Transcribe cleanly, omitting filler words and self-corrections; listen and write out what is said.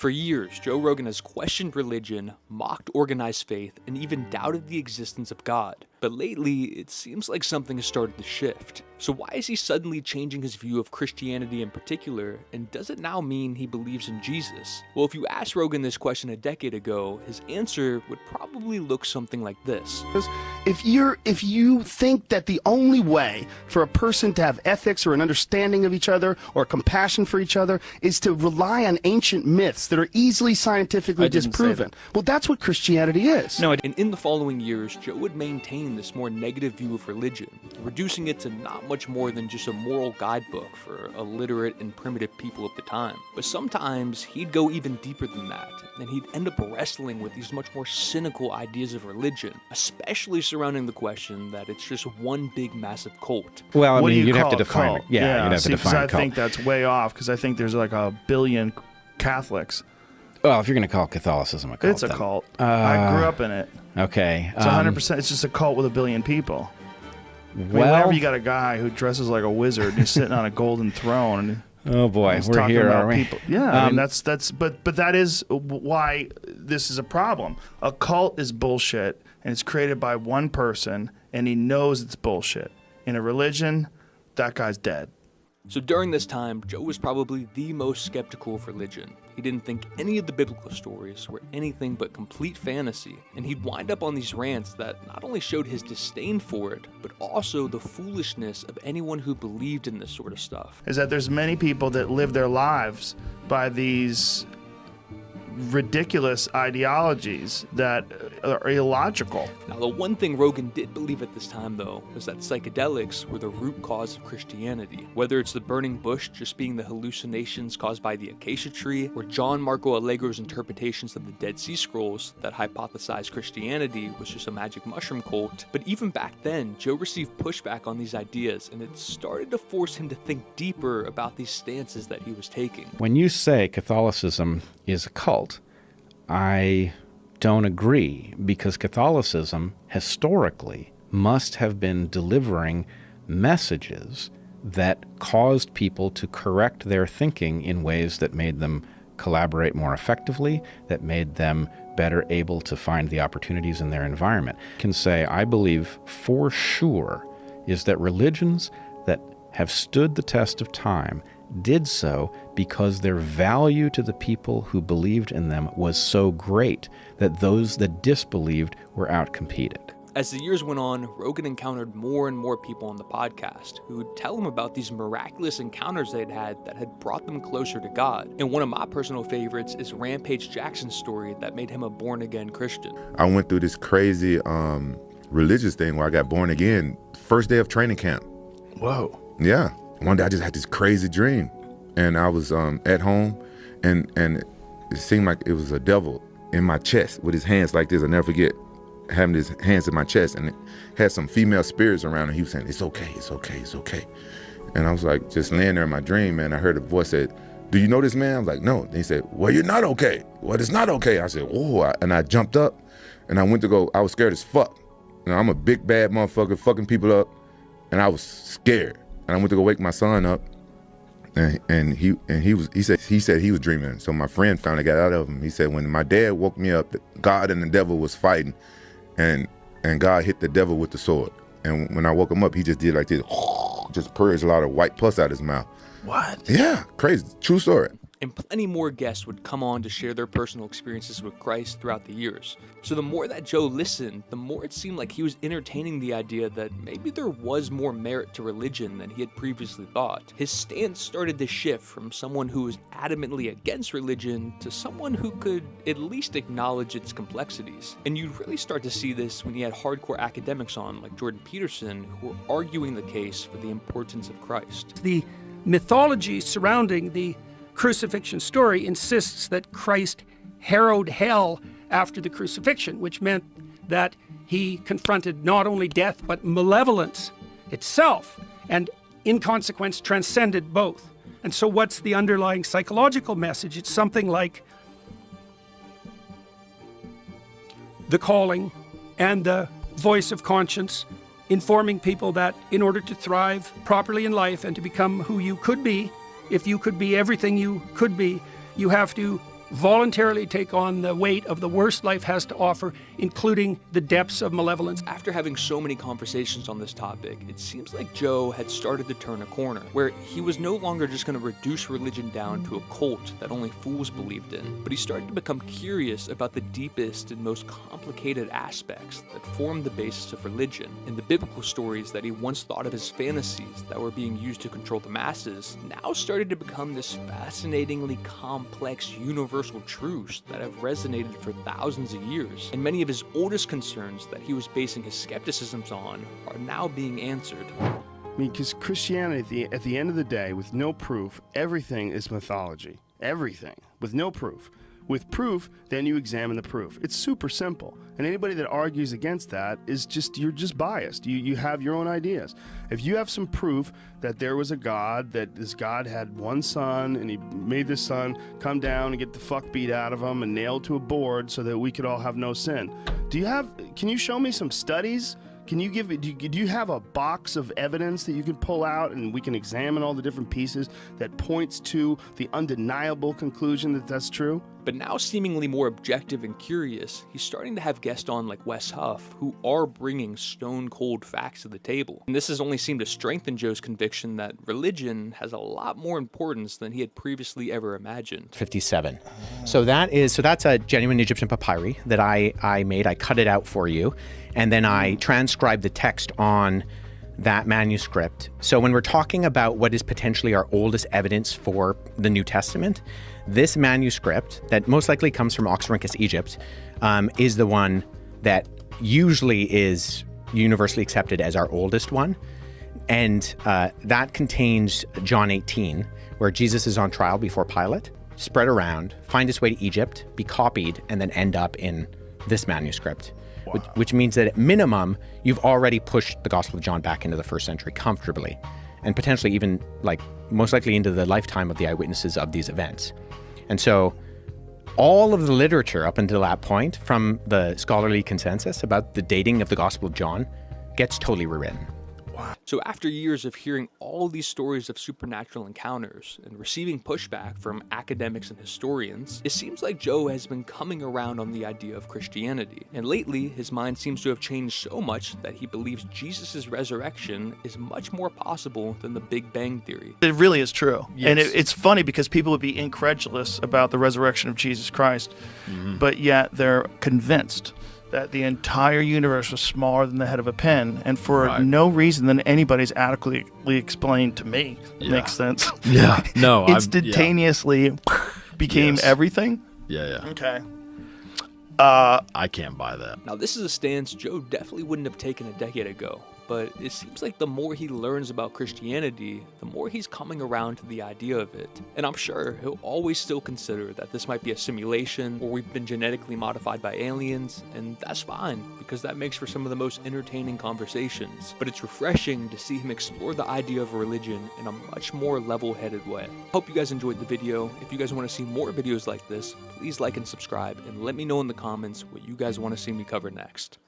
For years, Joe Rogan has questioned religion, mocked organized faith, and even doubted the existence of God. But lately, it seems like something has started to shift. So why is he suddenly changing his view of Christianity in particular, and does it now mean he believes in Jesus? Well, if you asked Rogan this question a decade ago, his answer would probably look something like this. If you think that the only way for a person to have ethics or an understanding of each other or compassion for each other is to rely on ancient myths that are easily scientifically disproven, well, that's what Christianity is. No, and in the following years, Joe would maintain this more negative view of religion, reducing it to not much more than just a moral guidebook for illiterate and primitive people of the time. But sometimes he'd go even deeper than that, and he'd end up wrestling with these much more cynical ideas of religion, especially surrounding the question that it's just one big massive cult. Well, I What do mean, you you'd have call to a define cult? it. Yeah, you'd have to define I cult. think that's way off because I think there's like 1 billion Catholics. Well, if you're going to call Catholicism a cult, It's a then- cult. I grew up in it. Okay. It's 100%. It's just a cult with 1 billion people. I mean, well, whenever you got a guy who dresses like a wizard and he's sitting on a golden throne. And oh boy, he's we're talking here, about are we? people. Yeah, I mean, but that is why this is a problem. A cult is bullshit, and it's created by one person, and he knows it's bullshit. In a religion, that guy's dead. So during this time, Joe was probably the most skeptical of religion. He didn't think any of the biblical stories were anything but complete fantasy, and he'd wind up on these rants that not only showed his disdain for it, but also the foolishness of anyone who believed in this sort of stuff. Is that there's many people that live their lives by these ridiculous ideologies that are illogical. Now, the one thing Rogan did believe at this time, though, was that psychedelics were the root cause of Christianity. Whether it's the burning bush just being the hallucinations caused by the acacia tree, or John Marco Allegro's interpretations of the Dead Sea Scrolls that hypothesized Christianity was just a magic mushroom cult. But even back then, Joe received pushback on these ideas, and it started to force him to think deeper about these stances that he was taking. When you say Catholicism is a cult, I don't agree, because Catholicism historically must have been delivering messages that caused people to correct their thinking in ways that made them collaborate more effectively, that made them better able to find the opportunities in their environment. I can say I believe for sure is that religions that have stood the test of time did so because their value to the people who believed in them was so great that those that disbelieved were outcompeted. As the years went on, Rogan encountered more and more people on the podcast who would tell him about these miraculous encounters they'd had that had brought them closer to God. And one of my personal favorites is Rampage Jackson's story that made him a born-again Christian. I went through this crazy religious thing where I got born again first day of training camp. Whoa. Yeah. One day I just had this crazy dream, and I was at home, and it seemed like it was a devil in my chest with his hands like this. I'll never forget having his hands in my chest, and it had some female spirits around, and he was saying, "It's okay, it's okay, it's okay." And I was like, just laying there in my dream, and I heard a voice said, "Do you know this man?" I was like, "No." And he said, "Well, you're not okay." "Well, it's not okay." I said, "Oh," and I jumped up, and I went to go. I was scared as fuck. You know, I'm a big bad motherfucker, fucking people up, and I was scared. And I went to go wake my son up, and he said he was dreaming. So my friend finally got out of him. He said when my dad woke me up, God and the devil was fighting, and God hit the devil with the sword. And when I woke him up, he just did like this, just purged a lot of white pus out of his mouth. What? Yeah, crazy, true story. And plenty more guests would come on to share their personal experiences with Christ throughout the years. So the more that Joe listened, the more it seemed like he was entertaining the idea that maybe there was more merit to religion than he had previously thought. His stance started to shift from someone who was adamantly against religion to someone who could at least acknowledge its complexities. And you'd really start to see this when he had hardcore academics on, like Jordan Peterson, who were arguing the case for the importance of Christ. The mythology surrounding the crucifixion story insists that Christ harrowed hell after the crucifixion, which meant that he confronted not only death but malevolence itself, and in consequence transcended both. And so what's the underlying psychological message? It's something like the calling and the voice of conscience informing people that in order to thrive properly in life and to become who you could be, if you could be everything you could be, you have to voluntarily take on the weight of the worst life has to offer, including the depths of malevolence. After having so many conversations on this topic, it seems like Joe had started to turn a corner, where he was no longer just going to reduce religion down to a cult that only fools believed in, but he started to become curious about the deepest and most complicated aspects that formed the basis of religion, and the biblical stories that he once thought of as fantasies that were being used to control the masses now started to become this fascinatingly complex universal truths that have resonated for thousands of years. And many of his oldest concerns that he was basing his skepticisms on are now being answered. I mean, because Christianity, at the end of the day, with no proof, everything is mythology. Everything. With no proof. With proof, then you examine the proof. It's super simple. And anybody that argues against that is you're just biased. You have your own ideas. If you have some proof that there was a God, that this God had one son, and he made this son come down and get the fuck beat out of him and nailed to a board so that we could all have no sin. Can you show me some studies? Do you have a box of evidence that you can pull out and we can examine all the different pieces that points to the undeniable conclusion that that's true? But now seemingly more objective and curious, he's starting to have guests on like Wes Huff, who are bringing stone-cold facts to the table. And this has only seemed to strengthen Joe's conviction that religion has a lot more importance than he had previously ever imagined. 57. So that's a genuine Egyptian papyri that I made. I cut it out for you, and then I transcribed the text on that manuscript. So when we're talking about what is potentially our oldest evidence for the New Testament, this manuscript that most likely comes from Oxyrhynchus, Egypt, is the one that usually is universally accepted as our oldest one. And that contains John 18, where Jesus is on trial before Pilate, spread around, find its way to Egypt, be copied, and then end up in this manuscript. Wow. Which means that at minimum, you've already pushed the Gospel of John back into the first century comfortably, and potentially even, like, most likely into the lifetime of the eyewitnesses of these events. And so all of the literature up until that point from the scholarly consensus about the dating of the Gospel of John gets totally rewritten. So after years of hearing all these stories of supernatural encounters and receiving pushback from academics and historians, it seems like Joe has been coming around on the idea of Christianity. And lately, his mind seems to have changed so much that he believes Jesus' resurrection is much more possible than the Big Bang Theory. It really is true. Yes. And it's funny because people would be incredulous about the resurrection of Jesus Christ, but yet they're convinced that the entire universe was smaller than the head of a pin, and for no reason than anybody's adequately explained to me. It makes sense. Yeah. No. Instantaneously became everything. Yeah. Okay. I can't buy that. Now, this is a stance Joe definitely wouldn't have taken a decade ago, but it seems like the more he learns about Christianity, the more he's coming around to the idea of it. And I'm sure he'll always still consider that this might be a simulation, or we've been genetically modified by aliens, and that's fine, because that makes for some of the most entertaining conversations. But it's refreshing to see him explore the idea of religion in a much more level-headed way. Hope you guys enjoyed the video. If you guys want to see more videos like this, please like and subscribe, and let me know in the comments what you guys want to see me cover next.